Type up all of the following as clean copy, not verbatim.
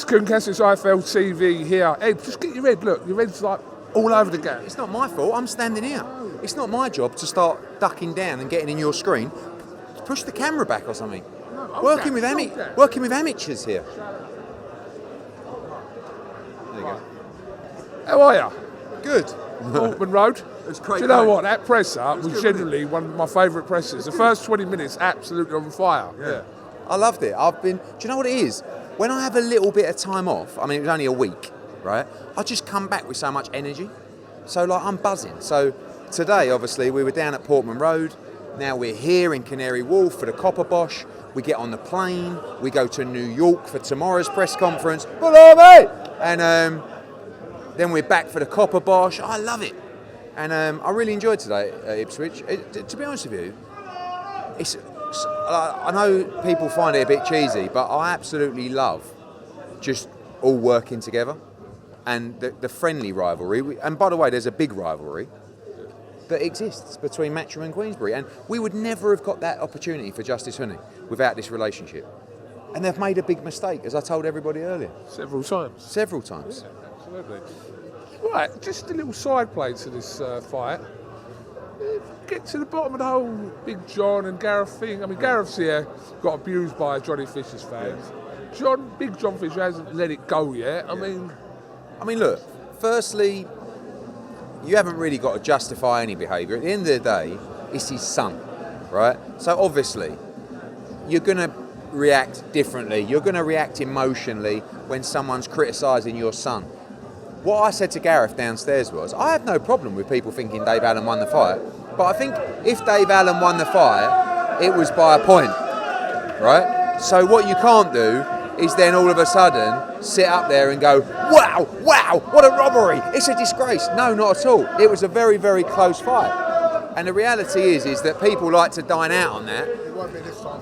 Skunk, it's IFLTV here. Hey, just get your head, look, your head's like all over the gap. It's not my fault, I'm standing here. It's not my job to start ducking down and getting in your screen. Push the camera back or something. Working with amateurs here. There you go. How are you? Good. Portman Road. It's great. Do you know what? That presser was generally one of my favourite pressers. The first 20 minutes, absolutely on fire. Yeah. I loved it. Do you know what it is? When I have a little bit of time off, I mean, it was only a week, right? I just come back with so much energy. So, like, I'm buzzing. So, today, obviously, we were down at Portman Road. Now we're here in Canary Wharf for the Copper Bosh. We get on the plane. We go to New York for tomorrow's press conference. And then we're back for the Copper Bosh. I love it. And I really enjoyed today at Ipswich. To be honest with you, I know people find it a bit cheesy, but I absolutely love just all working together and the friendly rivalry. And by the way, there's a big rivalry that exists between Matcham and Queensbury, and we would never have got that opportunity for Justice Honey without this relationship. And they've made a big mistake, as I told everybody earlier. Several times. Yeah, absolutely. Right, just a little side play to this fight. Get to the bottom of the whole Big John and Gareth thing. I mean, Gareth's here, got abused by Johnny Fisher's fans. Big John Fisher hasn't let it go yet. I mean, look, firstly, you haven't really got to justify any behaviour. At the end of the day, it's his son, right? So obviously, you're going to react differently. You're going to react emotionally when someone's criticising your son. What I said to Gareth downstairs was, I have no problem with people thinking Dave Allen won the fight, but I think if Dave Allen won the fight, it was by a point, right? So what you can't do is then all of a sudden sit up there and go, wow, what a robbery, it's a disgrace. No, not at all. It was a very, very close fight. And the reality is that people like to dine out on that. It won't be this time.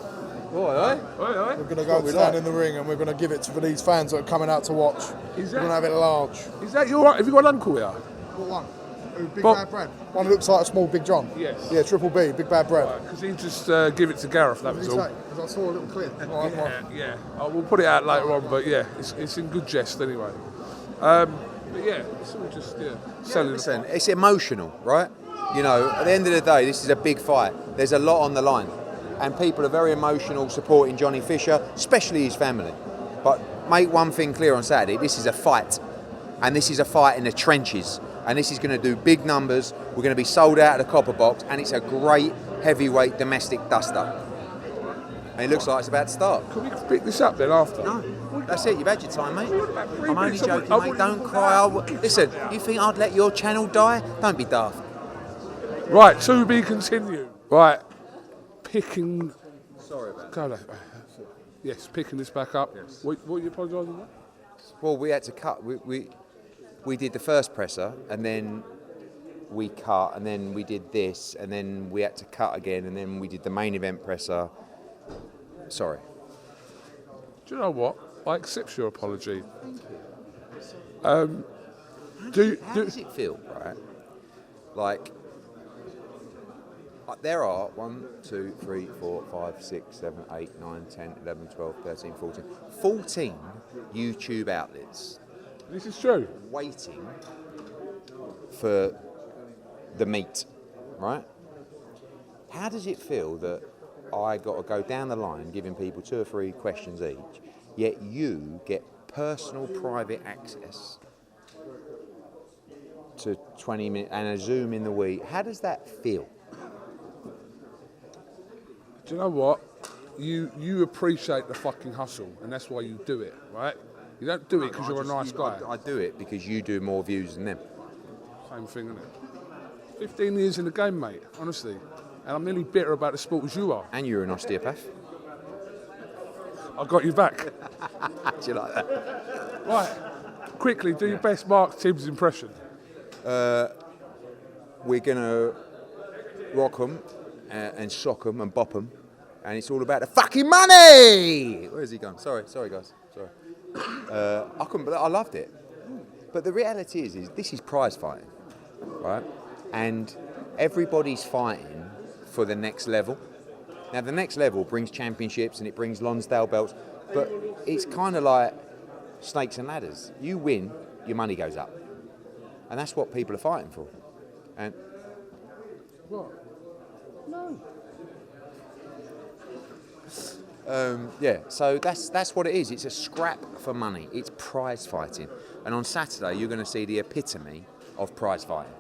What, We're going to go and stand in the ring and we're going to give it to these fans that are coming out to watch. We're going to have it large. Is that your... Have you got an uncle here? What one? Big Bad Brad. One that looks like a small Big John. Yes. Yeah, Triple B, Big Bad Brad. Because he just give it to Gareth, that was all. Because I saw a little clip. Yeah. We'll put it out later on, but yeah, it's in good jest anyway. But yeah, it's all just, selling. Listen, it's emotional, right? You know, at the end of the day, this is a big fight. There's a lot on the line. And people are very emotional supporting Johnny Fisher, especially his family. But make one thing clear on Saturday, this is a fight. And this is a fight in the trenches. And this is going to do big numbers. We're going to be sold out of the Copper Box. And it's a great heavyweight domestic dust-up. And it looks like it's about to start. Can we pick this up then after? No. That's it, you've had your time, mate. I'm only joking, mate. Don't cry. Listen, you think I'd let your channel die? Don't be daft. Right, to be continued. Right. Picking. Sorry about that. Yes, picking this back up. Yes. What are you apologising for? Well, we had to cut. We did the first presser, and then we cut, and then we did this, and then we had to cut again, and then we did the main event presser. Sorry. Do you know what? I accept your apology. How does it feel, right? Like, there are 1, 2, 3, 4, 5, 6, 7, 8, 9, 10, 11, 12, 13, 14. 14 YouTube outlets. This is true. Waiting for the meat, right? How does it feel that I got to go down the line giving people 2 or 3 questions each, yet you get personal private access to 20 minutes and a Zoom in the week? How does that feel? Do you know what? You appreciate the fucking hustle, and that's why you do it, right? You don't do it because you're a nice guy. I do it because you do more views than them. Same thing, isn't it? 15 years in the game, mate, honestly. And I'm nearly bitter about the sport as you are. And you're an osteopath. I got you back. Do you like that? Right. Quickly, do your best Mark Tibbs impression. We're going to rock them and sock them and bop them. And it's all about the fucking money! Where's he gone? Sorry guys. Sorry. I loved it. But the reality is this is prize fighting, right? And everybody's fighting for the next level. Now, the next level brings championships and it brings Lonsdale belts, but it's kind of like snakes and ladders. You win, your money goes up. And that's what people are fighting for. And What? No. So that's what it is. It's a scrap for money. It's prize fighting. And on Saturday, you're going to see the epitome of prize fighting.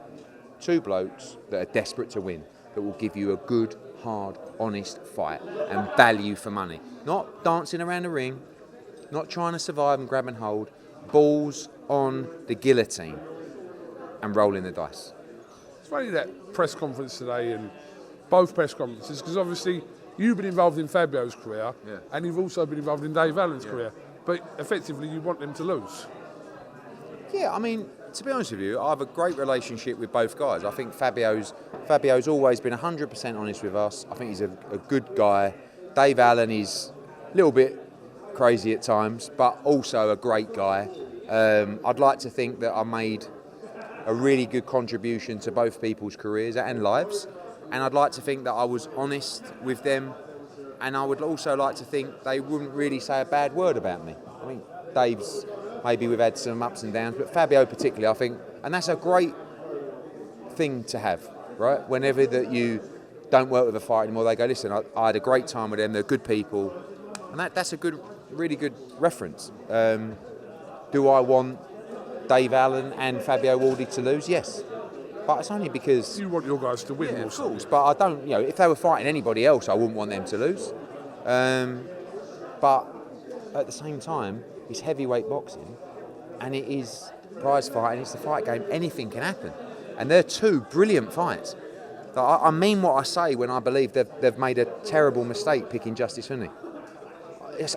Two blokes that are desperate to win, that will give you a good, hard, honest fight and value for money. Not dancing around the ring, not trying to survive and grab and hold. Balls on the guillotine and rolling the dice. It's funny that press conference today and both press conferences, because obviously you've been involved in Fabio's career and you've also been involved in Dave Allen's career, but effectively you want them to lose. Yeah, I mean, to be honest with you, I have a great relationship with both guys. I think Fabio's always been 100% honest with us. I think he's a good guy. Dave Allen is a little bit crazy at times, but also a great guy. I'd like to think that I made a really good contribution to both people's careers and lives, and I'd like to think that I was honest with them, and I would also like to think they wouldn't really say a bad word about me. I mean, Dave's, maybe we've had some ups and downs, but Fabio particularly, I think, and that's a great thing to have, right? Whenever that you don't work with a fighter anymore, they go, listen, I had a great time with them, they're good people, and that's a good, really good reference. Do I want Dave Allen and Fabio Waldy to lose? Yes. But it's only because... You want your guys to win, yeah, of course, but I don't, if they were fighting anybody else, I wouldn't want them to lose. But at the same time, it's heavyweight boxing, and it is prize fight, and it's the fight game. Anything can happen. And they're two brilliant fights. I mean what I say when I believe they've made a terrible mistake picking Justice Huni.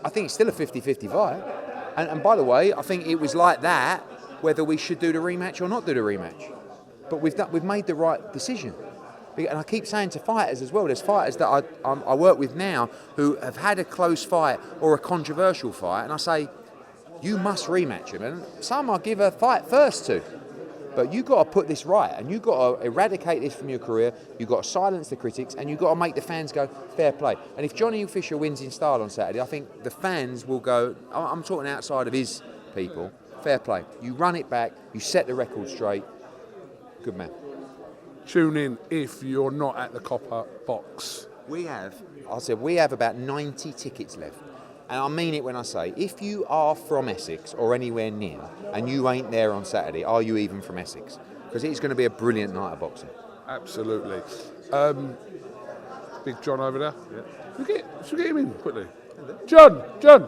I think it's still a 50-50 fight. And by the way, I think it was like that whether we should do the rematch or not do the rematch. But we've made the right decision. And I keep saying to fighters as well, there's fighters that I work with now who have had a close fight or a controversial fight, and I say, you must rematch them. And some I give a fight first to. But you've got to put this right, and you've got to eradicate this from your career, you've got to silence the critics, and you've got to make the fans go, fair play. And if Johnny Fisher wins in style on Saturday, I think the fans will go, I'm talking outside of his people, fair play. You run it back, you set the record straight, good man. Tune in if you're not at the Copper Box. We have about 90 tickets left. And I mean it when I say, if you are from Essex or anywhere near and you ain't there on Saturday, are you even from Essex? Because it's going to be a brilliant night of boxing. Absolutely. Big John over there. Yeah. Should we get him in quickly? John! Get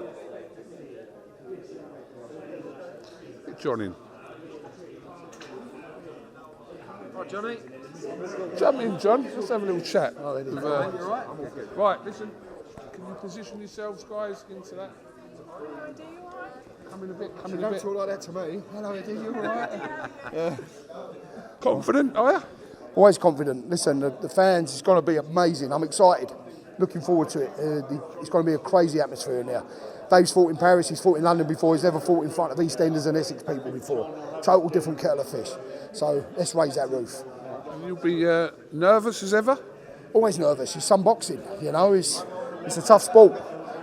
John in. Right, Johnny. Jump in, John. Let's have a little chat. You all right? Right, listen. Can you position yourselves, guys, into that? Hello, do you alright? Come in a bit. Don't talk like that to me. Hello, Eddie, you all right? Confident, are you? Always confident. Listen, the fans, it's going to be amazing. I'm excited. Looking forward to it. It's going to be a crazy atmosphere in there. Dave's fought in Paris, he's fought in London before, he's never fought in front of EastEnders and Essex people before. Total different kettle of fish. So let's raise that roof. And you'll be nervous as ever? Always nervous. It's some boxing, It's a tough sport,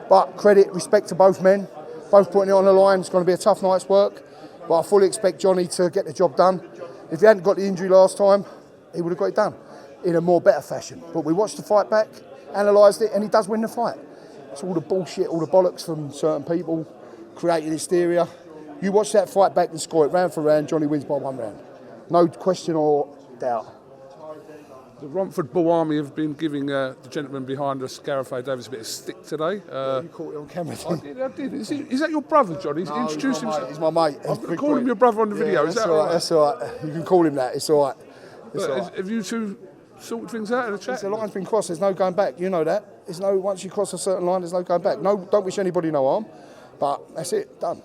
but credit, respect to both men, both putting it on the line. It's going to be a tough night's work, but I fully expect Johnny to get the job done. If he hadn't got the injury last time, he would have got it done in a more better fashion. But we watched the fight back, analysed it, and he does win the fight. It's all the bullshit, all the bollocks from certain people, creating hysteria. You watch that fight back and score it round for round, Johnny wins by 1 round. No question or doubt. The Romford Bull Army have been giving the gentleman behind us, Gareth A. Davis, a bit of stick today. You caught it on camera, didn't you? I did. Is that your brother, John? He's introduced himself. He's my mate. I'm calling him your brother on the video. Is that all right? That's all right. You can call him that. It's all right. Have you two sorted things out in the chat? The line's been crossed. There's no going back. You know that. Once you cross a certain line, there's no going back. No, don't wish anybody no harm. But that's it. Done.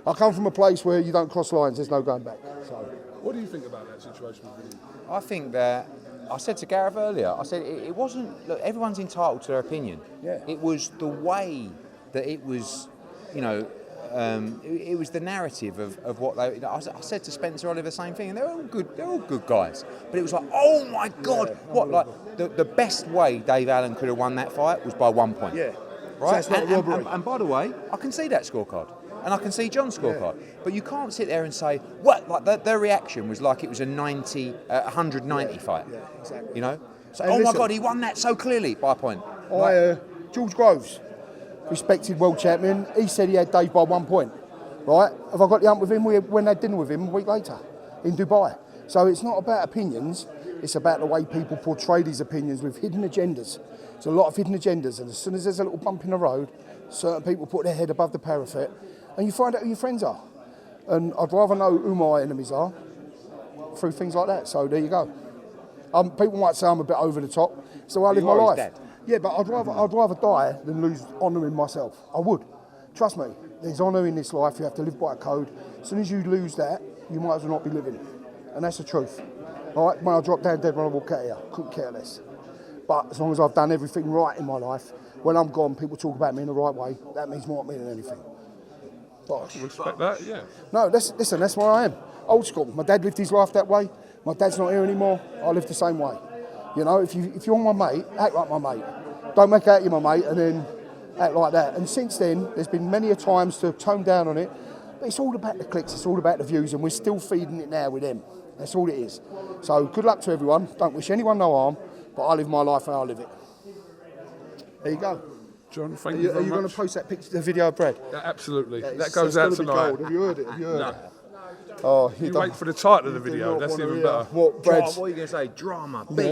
I come from a place where you don't cross lines. There's no going back. So. What do you think about that situation? I think that, I said to Gareth earlier, I said it wasn't, look, everyone's entitled to their opinion. Yeah. It was the way that it was, it was the narrative of what they, I said to Spencer Oliver the same thing, and they're all good guys. But it was like, oh my God, what, like, the best way Dave Allen could have won that fight was by 1 point. Yeah. Right? So it's not a robbery. And by the way, I can see that scorecard. And I can see John's scorecard. But you can't sit there and say, what? Like their reaction was like it was a 190 fight. Yeah, exactly. You know? So, And oh my listen, God, he won that so clearly by a point. George Groves, respected world champion, he said he had Dave by 1 point. Right? Have I got the hump with him? We went and had dinner with him a week later in Dubai. So it's not about opinions, it's about the way people portray these opinions with hidden agendas. There's a lot of hidden agendas, and as soon as there's a little bump in the road, certain people put their head above the parapet, and you find out who your friends are. And I'd rather know who my enemies are through things like that. So there you go. People might say I'm a bit over the top. It's the way I live my life. Dead. Yeah, but I'd rather die than lose honour in myself. I would. Trust me. There's honour in this life. You have to live by a code. As soon as you lose that, you might as well not be living. And that's the truth. All right? When I drop down dead when I walk out here, couldn't care less. But as long as I've done everything right in my life, when I'm gone, people talk about me in the right way. That means more to me than anything. Bosh. Respect that, yeah. No, listen, that's where I am. Old school. My dad lived his life that way. My dad's not here anymore. I live the same way. You know, if you're my mate, act like my mate. Don't make out you're my mate and then act like that. And since then, there's been many a times to tone down on it. But it's all about the clicks, it's all about the views, and we're still feeding it now with them. That's all it is. So good luck to everyone. Don't wish anyone no harm, but I live my life and I live it. There you go. John, thank you very much. Are you going to post that picture, the video of Brad? Yeah, absolutely. Yeah, that goes out it's gonna be tonight. gold. Have you heard it? Have you heard No. it? Oh, You wait for the title of the video, not that's wanna even hear better. What, Brad's? What are you going to say? Drama, beef,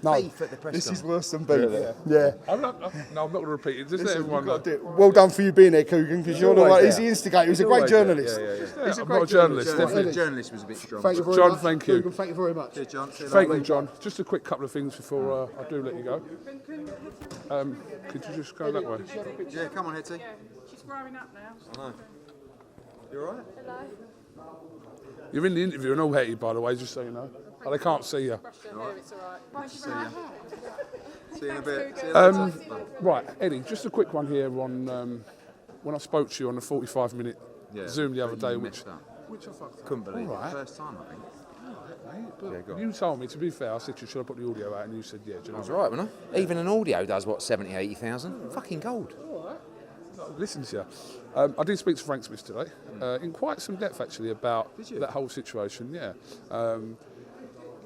No, beef at the press this is conference. worse than beef. Yeah. I'm not going to repeat it, just let Listen, everyone you've know. got to do it. Well done for you being there, Coogan, because you're the always one. He's there. the instigator. He's a great always there. journalist. Yeah. Yeah, He's a I'm great not a journalist, journalist. definitely. The journalist was a bit strong. Thank you very John, much. thank you. Coogan, thank you very much. Cheers, John. Thank you, John. Just a quick couple of things before I do let you go. Could you just go that way? Yeah, come on, Hetty. Yeah, she's growing up now. I know. You all right? You're in the interview and all hated, by the way, just so you know. Oh, they can't see you. Brush her hair, it's all right. See you. See you in a bit. See you later. Right, Eddie, just a quick one here on when I spoke to you on the 45-minute Zoom the other day, which I fucking Couldn't believe all right. it. First time, I think. But Yeah, go on. you told me, to be fair, I said to you, should I put the audio out? And you said, yeah. Do you know That's what? right, wasn't I? Even an audio does, what, 70, 80,000? Fucking gold. Listen to you. I did speak to Frank Smith today, in quite some depth actually about that whole situation. Yeah,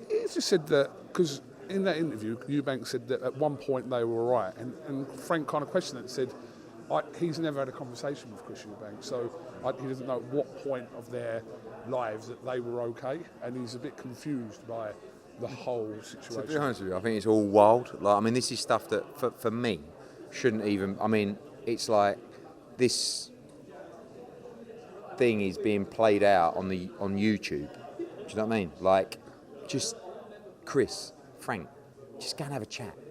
he just said that because in that interview, Eubank said that at one point they were all right, and Frank kind of questioned it and said he's never had a conversation with Chris Eubank, so he doesn't know at what point of their lives that they were okay, and he's a bit confused by the whole situation. To be honest with you, I think it's all wild. Like, I mean, this is stuff that for me shouldn't even. I mean, it's like this thing is being played out on YouTube. Do you know what I mean? Like, just Chris, Frank, just go and have a chat. Do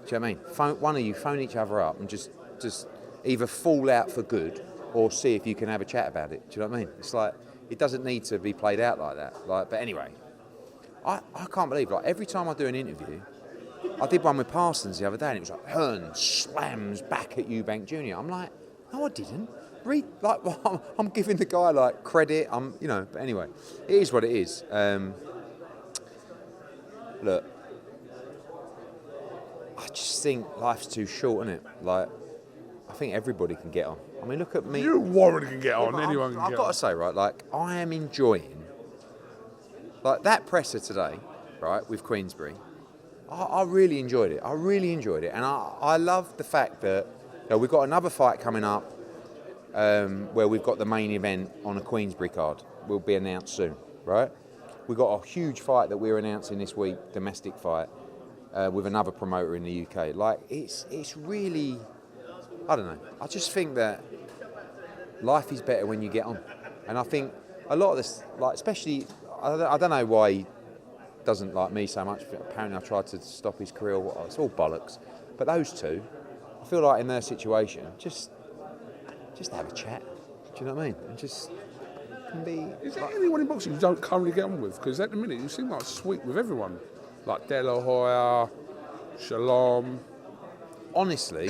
you know what I mean? One of you phone each other up and just either fall out for good or see if you can have a chat about it. Do you know what I mean? It's like it doesn't need to be played out like that. Like, but anyway, I can't believe, like, every time I do an interview, I did one with Parsons the other day, and it was like Hearn slams back at Eubank Jr. I'm like, no, I didn't. I'm giving the guy like credit. But anyway, it is what it is. Look, I just think life's too short, isn't it? Like, I think everybody can get on. I mean, look at me. You Warren can get on, anyone can I've get got on. to say, right, like, I am enjoying, like, that presser today, right, with Queensbury. I really enjoyed it. And I love the fact that we've got another fight coming up where we've got the main event on a Queensbury card. Will be announced soon, right? We've got a huge fight that we're announcing this week, domestic fight, with another promoter in the UK. Like, it's really, I don't know. I just think that life is better when you get on. And I think a lot of this, like, especially, I don't know why he doesn't like me so much. Apparently I tried to stop his career. It's all bollocks. But those two, I feel like in their situation, just have a chat. Do you know what I mean? And just can be. Is there anyone in boxing you don't currently get on with? Because at the minute you seem like sweet with everyone, like De La Hoya, Shalom. Honestly,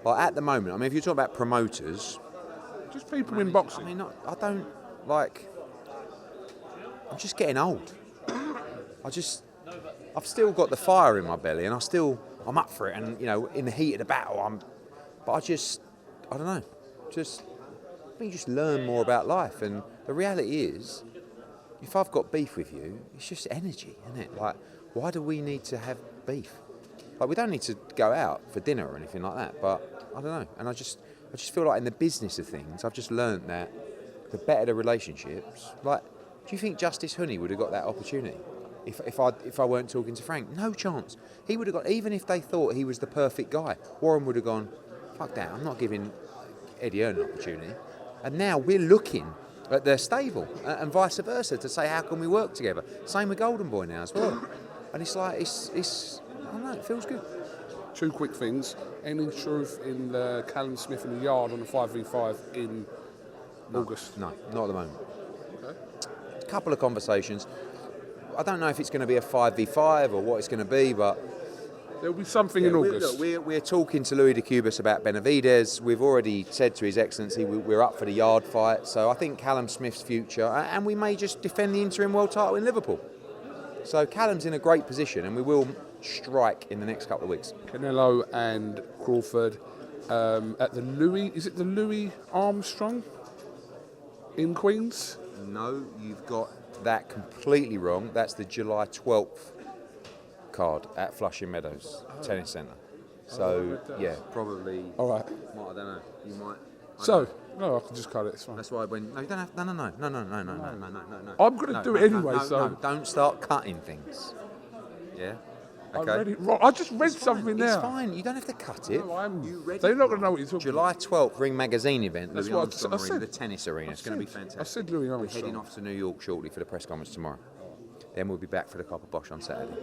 like at the moment, I mean, if you're talking about promoters, Just people in boxing. I mean, I don't like. I'm just getting old. I've still got the fire in my belly, and I'm up for it. And in the heat of the battle, but I don't know, just me just learn more about life. And the reality is, if I've got beef with you, it's just energy, isn't it? Like, why do we need to have beef? Like, we don't need to go out for dinner or anything like that, but I don't know. And I just feel like in the business of things, I've just learned that the better the relationships, like, do you think Justice Honey would have got that opportunity if I weren't talking to Frank? No chance. He would have got, even if they thought he was the perfect guy, Warren would have gone, fuck that, I'm not giving Eddie Hearn an opportunity. And now we're looking at their stable and vice versa to say, how can we work together? Same with Golden Boy now as well. And it's like, it's I don't know, it feels good. 2 quick things. Any truth in Callum Smith in the yard on the 5v5 in August? No, not at the moment. Okay. A couple of conversations. I don't know if it's going to be a 5v5 or what it's going to be, but There'll be something in August. We're talking to Louis de Cubas about Benavides. We've already said to His Excellency we're up for the yard fight. So I think Callum Smith's future, and we may just defend the interim world title in Liverpool. So Callum's in a great position, and we will strike in the next couple of weeks. Canelo and Crawford at the Louis. Is it the Louis Armstrong in Queens? No, you've got that completely wrong. That's the July 12th card at Flushing Meadows Tennis Centre. So, yeah, probably. All right. Well, I don't know. You might. No, I can just cut it. It's fine. That's why when. No, you don't have. No. I'm going to do it anyway, so. No, don't start cutting things. Yeah? I Okay. read it wrong. I just read something now. It's fine. You don't have to cut it. No, they're not going to know what you're talking July 12th, Ring Magazine event, That's Louis what Armstrong I Arena, said. the tennis arena. It's going to be fantastic. I said Louis We're Armstrong. heading off to New York shortly for the press conference tomorrow. Then we'll be back for the Copper Bosch on Saturday.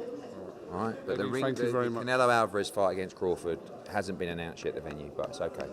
All right, but Eddie, thank you very much. Canelo Alvarez fight against Crawford hasn't been announced yet at the venue, but it's okay.